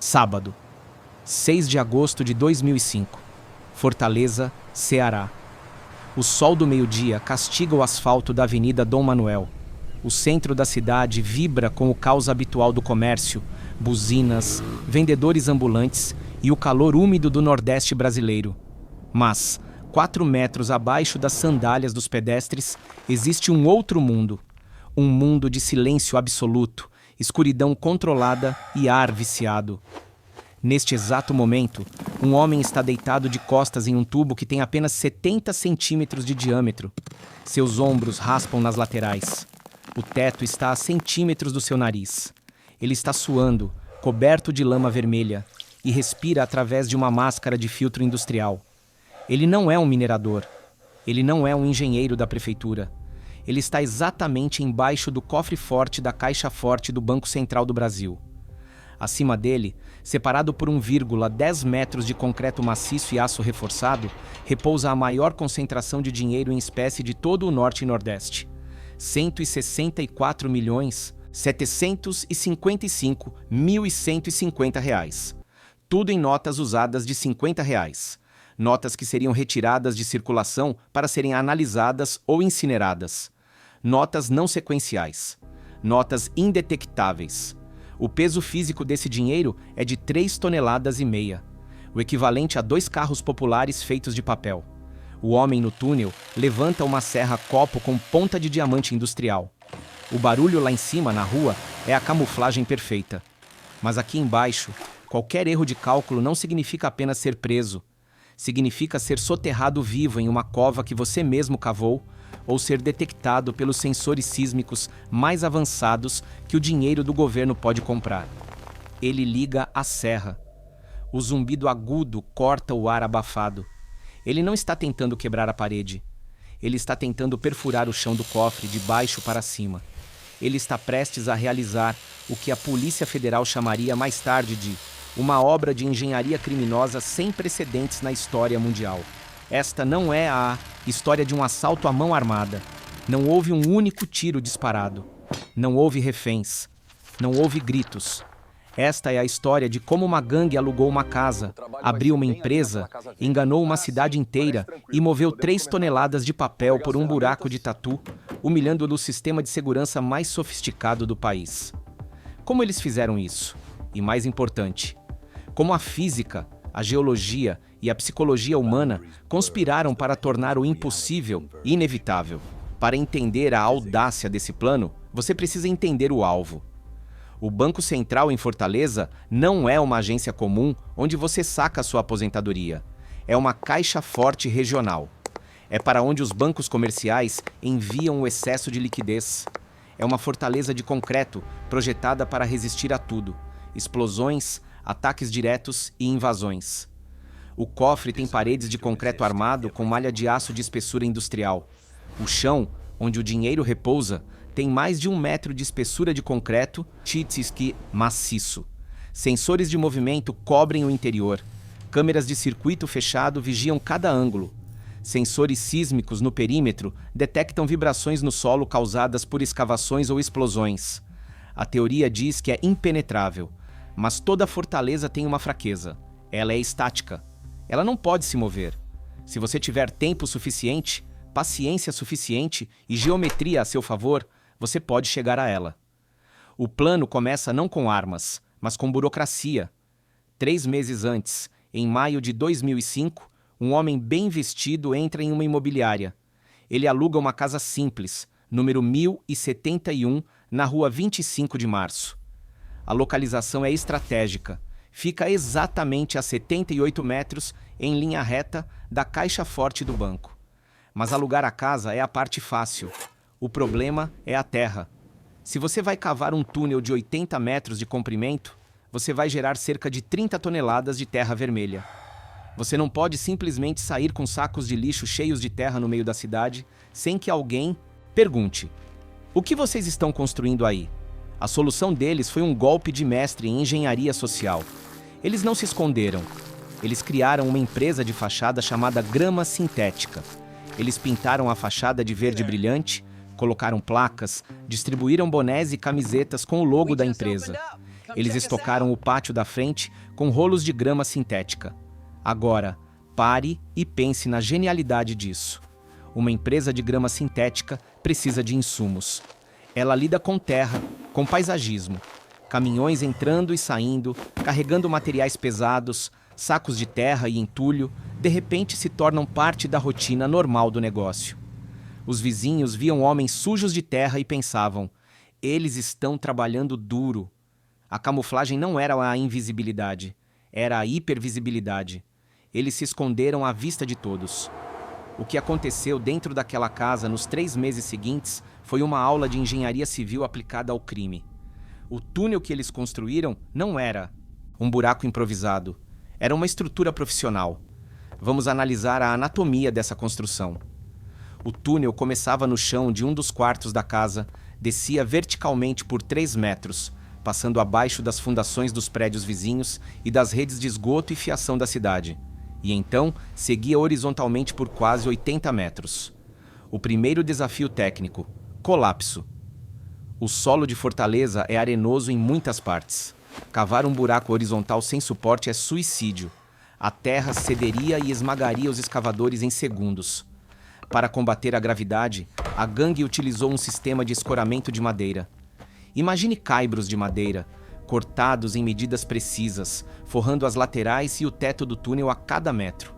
Sábado, 6 de agosto de 2005. Fortaleza, Ceará. O sol do meio-dia castiga o asfalto da Avenida Dom Manuel. O centro da cidade vibra com o caos habitual do comércio, buzinas, vendedores ambulantes e o calor úmido do Nordeste brasileiro. Mas, 4 metros abaixo das sandálias dos pedestres, existe um outro mundo. Um mundo de silêncio absoluto, escuridão controlada e ar viciado. Neste exato momento, um homem está deitado de costas em um tubo que tem apenas 70 centímetros de diâmetro. Seus ombros raspam nas laterais. O teto está a centímetros do seu nariz. Ele está suando, coberto de lama vermelha, e respira através de uma máscara de filtro industrial. Ele não é um minerador. Ele não é um engenheiro da prefeitura. Ele está exatamente embaixo do cofre forte da Caixa Forte do Banco Central do Brasil. Acima dele, separado por 10 metros de concreto maciço e aço reforçado, repousa a maior concentração de dinheiro em espécie de todo o Norte e Nordeste. 164.755.150 reais. Tudo em notas usadas de R$ 50. Notas que seriam retiradas de circulação para serem analisadas ou incineradas. Notas não sequenciais. Notas indetectáveis. O peso físico desse dinheiro é de 3,5 toneladas, o equivalente a 2 carros populares feitos de papel. O homem no túnel levanta uma serra-copo com ponta de diamante industrial. O barulho lá em cima, na rua, é a camuflagem perfeita. Mas aqui embaixo, qualquer erro de cálculo não significa apenas ser preso. Significa ser soterrado vivo em uma cova que você mesmo cavou, ou ser detectado pelos sensores sísmicos mais avançados que o dinheiro do governo pode comprar. Ele liga a serra. O zumbido agudo corta o ar abafado. Ele não está tentando quebrar a parede. Ele está tentando perfurar o chão do cofre de baixo para cima. Ele está prestes a realizar o que a Polícia Federal chamaria mais tarde de uma obra de engenharia criminosa sem precedentes na história mundial. Esta não é a história de um assalto à mão armada. Não houve um único tiro disparado. Não houve reféns. Não houve gritos. Esta é a história de como uma gangue alugou uma casa, abriu uma empresa, enganou uma cidade inteira e moveu 3 toneladas de papel por um buraco de tatu, humilhando-o no sistema de segurança mais sofisticado do país. Como eles fizeram isso? E mais importante, como a física, a geologia e a psicologia humana conspiraram para tornar o impossível inevitável. Para entender a audácia desse plano, você precisa entender o alvo. O Banco Central em Fortaleza não é uma agência comum onde você saca sua aposentadoria. É uma caixa forte regional. É para onde os bancos comerciais enviam o excesso de liquidez. É uma fortaleza de concreto projetada para resistir a tudo: explosões, ataques diretos e invasões. O cofre tem paredes de concreto armado com malha de aço de espessura industrial. O chão, onde o dinheiro repousa, tem mais de 1 metro de espessura de concreto tchitski maciço. Sensores de movimento cobrem o interior. Câmeras de circuito fechado vigiam cada ângulo. Sensores sísmicos no perímetro detectam vibrações no solo causadas por escavações ou explosões. A teoria diz que é impenetrável, mas toda fortaleza tem uma fraqueza. Ela é estática. Ela não pode se mover. Se você tiver tempo suficiente, paciência suficiente e geometria a seu favor, você pode chegar a ela. O plano começa não com armas, mas com burocracia. 3 meses antes, em maio de 2005, um homem bem vestido entra em uma imobiliária. Ele aluga uma casa simples, número 1071, na rua 25 de março. A localização é estratégica. Fica exatamente a 78 metros, em linha reta, da caixa forte do banco. Mas alugar a casa é a parte fácil. O problema é a terra. Se você vai cavar um túnel de 80 metros de comprimento, você vai gerar cerca de 30 toneladas de terra vermelha. Você não pode simplesmente sair com sacos de lixo cheios de terra no meio da cidade sem que alguém pergunte: o que vocês estão construindo aí? A solução deles foi um golpe de mestre em engenharia social. Eles não se esconderam. Eles criaram uma empresa de fachada chamada Grama Sintética. Eles pintaram a fachada de verde brilhante, colocaram placas, distribuíram bonés e camisetas com o logo da empresa. Eles estocaram o pátio da frente com rolos de grama sintética. Agora, pare e pense na genialidade disso. Uma empresa de grama sintética precisa de insumos. Ela lida com terra, com paisagismo. Caminhões entrando e saindo, carregando materiais pesados, sacos de terra e entulho, de repente se tornam parte da rotina normal do negócio. Os vizinhos viam homens sujos de terra e pensavam: eles estão trabalhando duro. A camuflagem não era a invisibilidade, era a hipervisibilidade. Eles se esconderam à vista de todos. O que aconteceu dentro daquela casa nos 3 meses seguintes foi uma aula de engenharia civil aplicada ao crime. O túnel que eles construíram não era um buraco improvisado, era uma estrutura profissional. Vamos analisar a anatomia dessa construção. O túnel começava no chão de um dos quartos da casa, descia verticalmente por 3 metros, passando abaixo das fundações dos prédios vizinhos e das redes de esgoto e fiação da cidade. E então seguia horizontalmente por quase 80 metros. O primeiro desafio técnico: colapso. O solo de Fortaleza é arenoso em muitas partes. Cavar um buraco horizontal sem suporte é suicídio. A terra cederia e esmagaria os escavadores em segundos. Para combater a gravidade, a gangue utilizou um sistema de escoramento de madeira. Imagine caibros de madeira, cortados em medidas precisas, forrando as laterais e o teto do túnel a cada metro.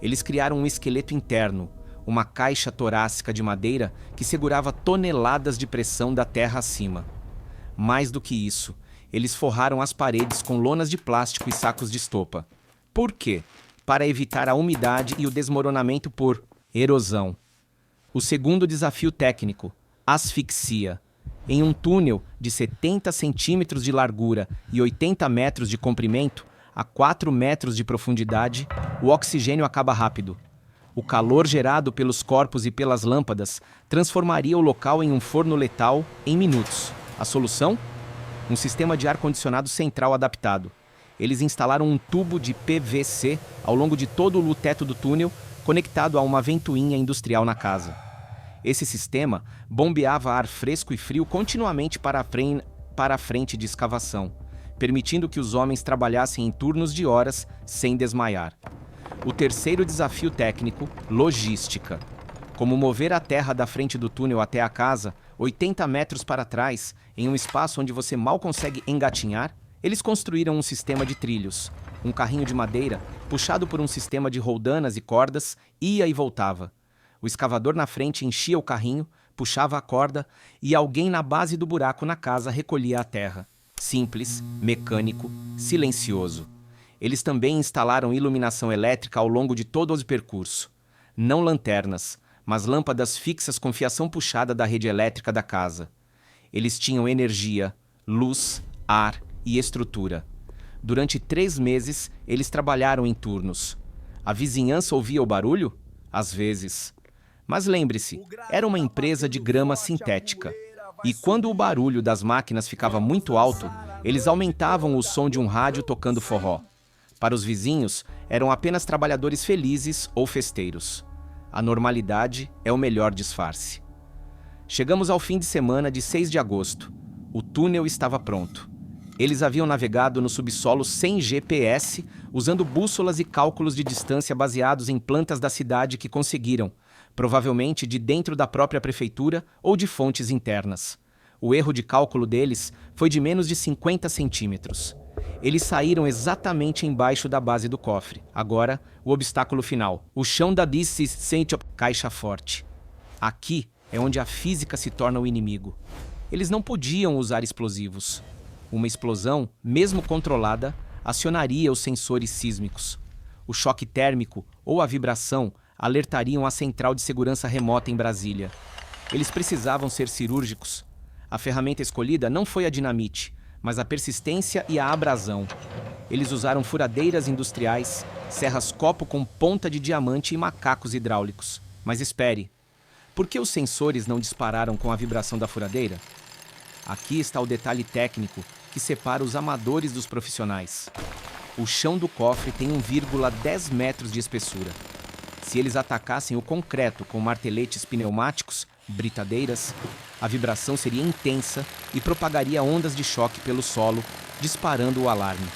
Eles criaram um esqueleto interno, uma caixa torácica de madeira que segurava toneladas de pressão da terra acima. Mais do que isso, eles forraram as paredes com lonas de plástico e sacos de estopa. Por quê? Para evitar a umidade e o desmoronamento por erosão. O segundo desafio técnico: asfixia. Em um túnel de 70 centímetros de largura e 80 metros de comprimento, a 4 metros de profundidade, o oxigênio acaba rápido. O calor gerado pelos corpos e pelas lâmpadas transformaria o local em um forno letal em minutos. A solução? Um sistema de ar-condicionado central adaptado. Eles instalaram um tubo de PVC ao longo de todo o teto do túnel, conectado a uma ventoinha industrial na casa. Esse sistema bombeava ar fresco e frio continuamente para a frente de escavação, permitindo que os homens trabalhassem em turnos de horas sem desmaiar. O terceiro desafio técnico: logística. Como mover a terra da frente do túnel até a casa, 80 metros para trás, em um espaço onde você mal consegue engatinhar? Eles construíram um sistema de trilhos. Um carrinho de madeira, puxado por um sistema de roldanas e cordas, ia e voltava. O escavador na frente enchia o carrinho, puxava a corda e alguém na base do buraco na casa recolhia a terra. Simples, mecânico, silencioso. Eles também instalaram iluminação elétrica ao longo de todo o percurso. Não lanternas, mas lâmpadas fixas com fiação puxada da rede elétrica da casa. Eles tinham energia, luz, ar e estrutura. Durante 3 meses, eles trabalharam em turnos. A vizinhança ouvia o barulho? Às vezes. Mas lembre-se, era uma empresa de grama sintética. E quando o barulho das máquinas ficava muito alto, eles aumentavam o som de um rádio tocando forró. Para os vizinhos, eram apenas trabalhadores felizes ou festeiros. A normalidade é o melhor disfarce. Chegamos ao fim de semana de 6 de agosto. O túnel estava pronto. Eles haviam navegado no subsolo sem GPS, usando bússolas e cálculos de distância baseados em plantas da cidade que conseguiram, provavelmente de dentro da própria prefeitura ou de fontes internas. O erro de cálculo deles foi de menos de 50 centímetros. Eles saíram exatamente embaixo da base do cofre. Agora, o obstáculo final. O chão da caixa forte. Aqui é onde a física se torna o inimigo. Eles não podiam usar explosivos. Uma explosão, mesmo controlada, acionaria os sensores sísmicos. O choque térmico ou a vibração alertariam a central de segurança remota em Brasília. Eles precisavam ser cirúrgicos. A ferramenta escolhida não foi a dinamite, mas a persistência e a abrasão. Eles usaram furadeiras industriais, serras copo com ponta de diamante e macacos hidráulicos. Mas espere, por que os sensores não dispararam com a vibração da furadeira? Aqui está o detalhe técnico que separa os amadores dos profissionais. O chão do cofre tem 1,10 metros de espessura. Se eles atacassem o concreto com marteletes pneumáticos, britadeiras, a vibração seria intensa e propagaria ondas de choque pelo solo, disparando o alarme.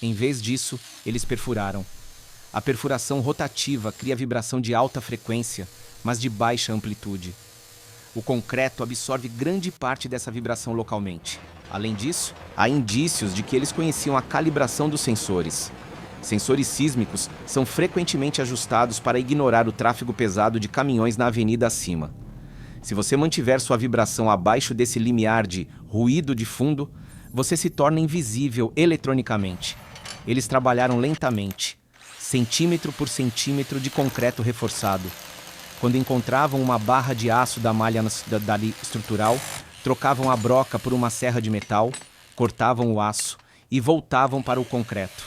Em vez disso, eles perfuraram. A perfuração rotativa cria vibração de alta frequência, mas de baixa amplitude. O concreto absorve grande parte dessa vibração localmente. Além disso, há indícios de que eles conheciam a calibração dos sensores. Sensores sísmicos são frequentemente ajustados para ignorar o tráfego pesado de caminhões na avenida acima. Se você mantiver sua vibração abaixo desse limiar de ruído de fundo, você se torna invisível eletronicamente. Eles trabalharam lentamente, centímetro por centímetro de concreto reforçado. Quando encontravam uma barra de aço da malha estrutural, trocavam a broca por uma serra de metal, cortavam o aço e voltavam para o concreto.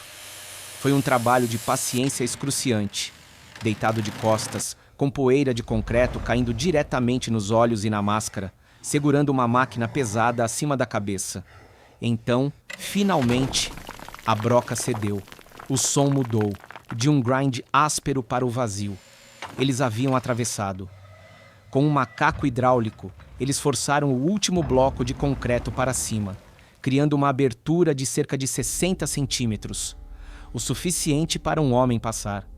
Foi um trabalho de paciência excruciante. Deitado de costas, com poeira de concreto caindo diretamente nos olhos e na máscara, segurando uma máquina pesada acima da cabeça. Então, finalmente, a broca cedeu. O som mudou, de um grind áspero para o vazio. Eles haviam atravessado. Com um macaco hidráulico, eles forçaram o último bloco de concreto para cima, criando uma abertura de cerca de 60 centímetros, o suficiente para um homem passar.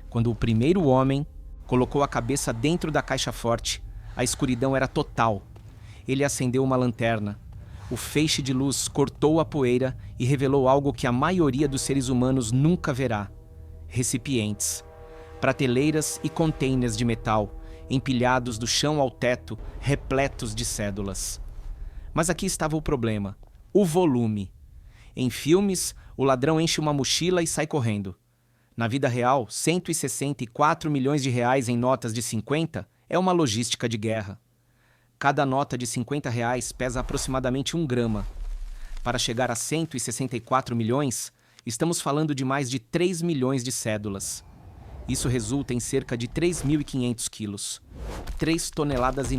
Quando o primeiro homem colocou a cabeça dentro da caixa forte, a escuridão era total. Ele acendeu uma lanterna. O feixe de luz cortou a poeira e revelou algo que a maioria dos seres humanos nunca verá: recipientes, prateleiras e containers de metal, empilhados do chão ao teto, repletos de cédulas. Mas aqui estava o problema: o volume. Em filmes, o ladrão enche uma mochila e sai correndo. Na vida real, 164 milhões de reais em notas de 50 é uma logística de guerra. Cada nota de 50 reais pesa aproximadamente 1 grama. Para chegar a 164 milhões, estamos falando de mais de 3 milhões de cédulas. Isso resulta em cerca de 3.500 quilos. 3,5 toneladas.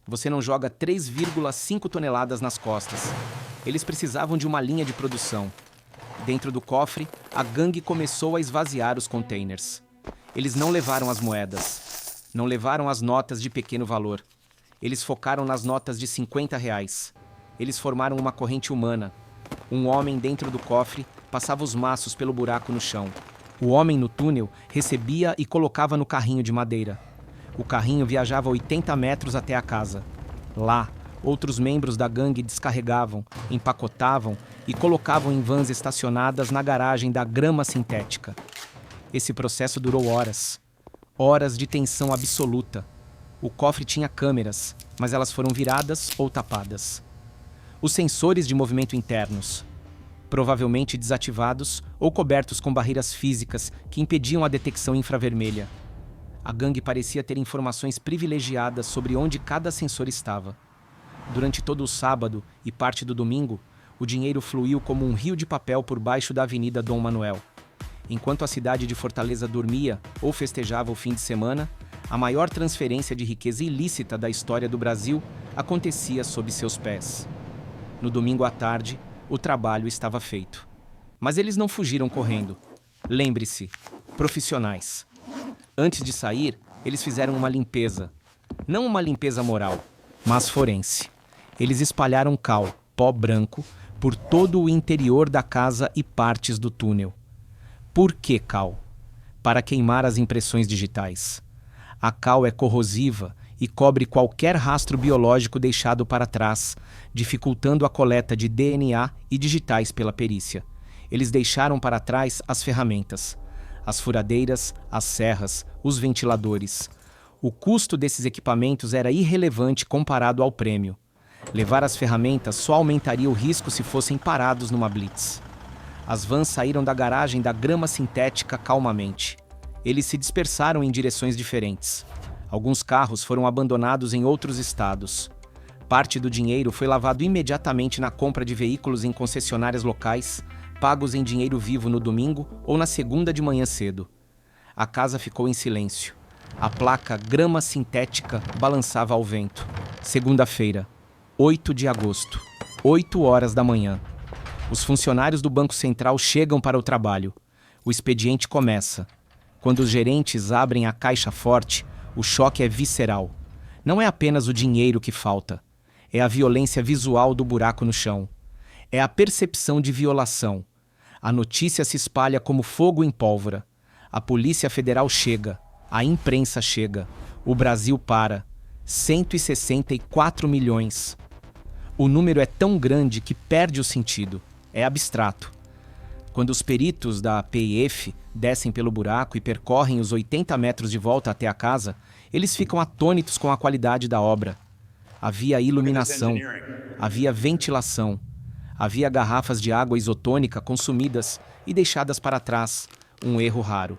Você não joga 3,5 toneladas nas costas. Eles precisavam de uma linha de produção. Dentro do cofre, a gangue começou a esvaziar os containers. Eles não levaram as moedas. Não levaram as notas de pequeno valor. Eles focaram nas notas de 50 reais. Eles formaram uma corrente humana. Um homem dentro do cofre passava os maços pelo buraco no chão. O homem no túnel recebia e colocava no carrinho de madeira. O carrinho viajava 80 metros até a casa. Lá, outros membros da gangue descarregavam, empacotavam e colocavam em vans estacionadas na garagem da grama sintética. Esse processo durou horas. Horas de tensão absoluta. O cofre tinha câmeras, mas elas foram viradas ou tapadas. Os sensores de movimento internos, provavelmente desativados ou cobertos com barreiras físicas que impediam a detecção infravermelha. A gangue parecia ter informações privilegiadas sobre onde cada sensor estava. Durante todo o sábado e parte do domingo, o dinheiro fluiu como um rio de papel por baixo da Avenida Dom Manuel. Enquanto a cidade de Fortaleza dormia ou festejava o fim de semana, a maior transferência de riqueza ilícita da história do Brasil acontecia sob seus pés. No domingo à tarde, o trabalho estava feito. Mas eles não fugiram correndo. Lembre-se, profissionais. Antes de sair, eles fizeram uma limpeza. Não uma limpeza moral, mas forense. Eles espalharam cal, pó branco, por todo o interior da casa e partes do túnel. Por que cal? Para queimar as impressões digitais. A cal é corrosiva e cobre qualquer rastro biológico deixado para trás, dificultando a coleta de DNA e digitais pela perícia. Eles deixaram para trás as ferramentas, as furadeiras, as serras, os ventiladores. O custo desses equipamentos era irrelevante comparado ao prêmio. Levar as ferramentas só aumentaria o risco se fossem parados numa blitz. As vans saíram da garagem da grama sintética calmamente. Eles se dispersaram em direções diferentes. Alguns carros foram abandonados em outros estados. Parte do dinheiro foi lavado imediatamente na compra de veículos em concessionárias locais, pagos em dinheiro vivo no domingo ou na segunda de manhã cedo. A casa ficou em silêncio. A placa grama sintética balançava ao vento. Segunda-feira, 8 de agosto, 8 horas da manhã. Os funcionários do Banco Central chegam para o trabalho. O expediente começa. Quando os gerentes abrem a caixa forte, o choque é visceral. Não é apenas o dinheiro que falta. É a violência visual do buraco no chão. É a percepção de violação. A notícia se espalha como fogo em pólvora. A Polícia Federal chega. A imprensa chega. O Brasil para. 164 milhões. O número é tão grande que perde o sentido. É abstrato. Quando os peritos da PIF descem pelo buraco e percorrem os 80 metros de volta até a casa, eles ficam atônitos com a qualidade da obra. Havia iluminação, havia ventilação, havia garrafas de água isotônica consumidas e deixadas para trás, um erro raro.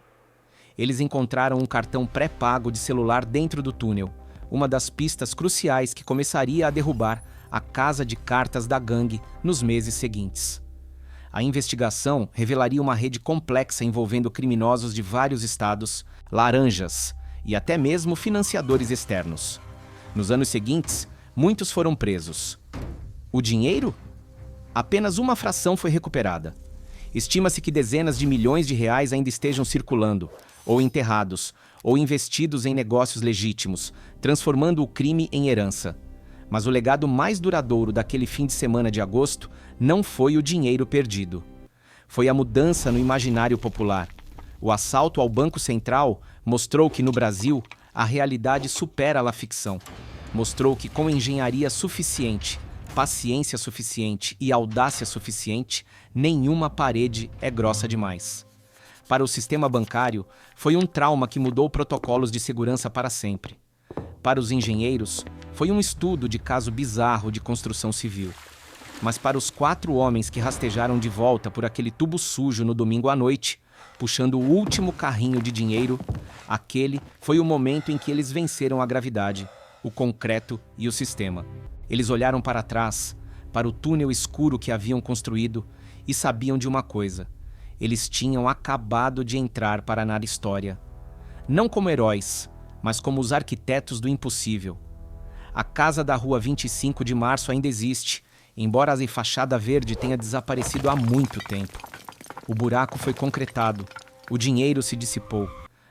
Eles encontraram um cartão pré-pago de celular dentro do túnel, uma das pistas cruciais que começaria a derrubar a casa de cartas da gangue nos meses seguintes. A investigação revelaria uma rede complexa envolvendo criminosos de vários estados, laranjas e até mesmo financiadores externos. Nos anos seguintes, muitos foram presos. O dinheiro? Apenas uma fração foi recuperada. Estima-se que dezenas de milhões de reais ainda estejam circulando, ou enterrados, ou investidos em negócios legítimos, transformando o crime em herança. Mas o legado mais duradouro daquele fim de semana de agosto não foi o dinheiro perdido. Foi a mudança no imaginário popular. O assalto ao Banco Central mostrou que, no Brasil, a realidade supera a ficção. Mostrou que, com engenharia suficiente, paciência suficiente e audácia suficiente, nenhuma parede é grossa demais. Para o sistema bancário, foi um trauma que mudou protocolos de segurança para sempre. Para os engenheiros, foi um estudo de caso bizarro de construção civil. Mas para os 4 homens que rastejaram de volta por aquele tubo sujo no domingo à noite, puxando o último carrinho de dinheiro, aquele foi o momento em que eles venceram a gravidade, o concreto e o sistema. Eles olharam para trás, para o túnel escuro que haviam construído, e sabiam de uma coisa: eles tinham acabado de entrar para a história. Não como heróis, mas como os arquitetos do impossível. A casa da Rua 25 de Março ainda existe, embora a fachada verde tenha desaparecido há muito tempo. O buraco foi concretado, o dinheiro se dissipou,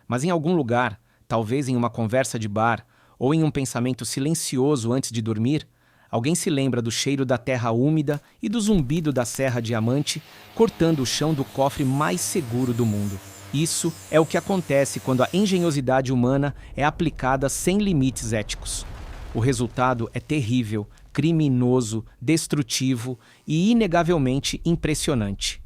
mas em algum lugar, talvez em uma conversa de bar ou em um pensamento silencioso antes de dormir, alguém se lembra do cheiro da terra úmida e do zumbido da serra diamante cortando o chão do cofre mais seguro do mundo. Isso é o que acontece quando a engenhosidade humana é aplicada sem limites éticos. O resultado é terrível, criminoso, destrutivo e inegavelmente impressionante.